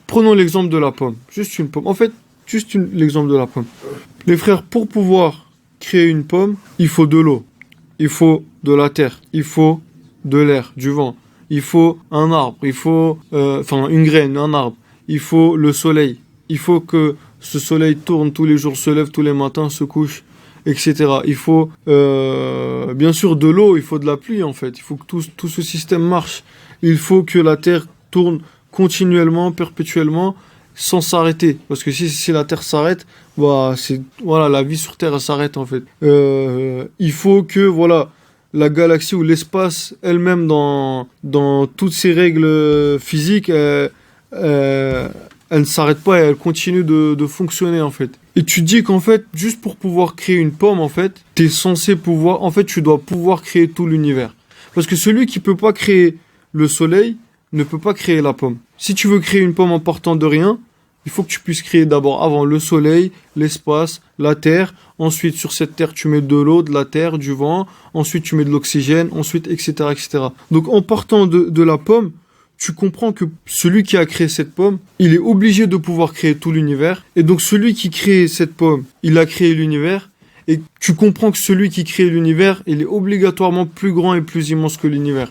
Prenons l'exemple de la pomme. Juste une pomme. En fait, l'exemple de la pomme. Les frères, pour pouvoir créer une pomme, il faut de l'eau. Il faut de la terre. Il faut de l'air, du vent. Il faut un arbre. Il faut, une graine, un arbre. Il faut le soleil. Il faut que ce soleil tourne tous les jours, se lève tous les matins, se couche, etc. Il faut bien sûr de l'eau, il faut de la pluie en fait. Il faut que tout ce système marche. Il faut que la Terre tourne continuellement, perpétuellement, sans s'arrêter. Parce que si la Terre s'arrête, voilà, la vie sur Terre elle s'arrête en fait. Il faut que voilà, la galaxie ou l'espace elle-même dans toutes ses règles physiques, elle ne s'arrête pas et elle continue de fonctionner en fait. Et tu dis qu'en fait, juste pour pouvoir créer une pomme, en fait, t'es censé pouvoir, en fait, tu dois pouvoir créer tout l'univers. Parce que celui qui peut pas créer le soleil ne peut pas créer la pomme. Si tu veux créer une pomme en partant de rien, il faut que tu puisses créer d'abord avant le soleil, l'espace, la terre. Ensuite, sur cette terre, tu mets de l'eau, de la terre, du vent. Ensuite, tu mets de l'oxygène. Ensuite, etc., etc. Donc, en partant de la pomme, tu comprends que celui qui a créé cette pomme, il est obligé de pouvoir créer tout l'univers. Et donc celui qui crée cette pomme, il a créé l'univers. Et tu comprends que celui qui crée l'univers, il est obligatoirement plus grand et plus immense que l'univers.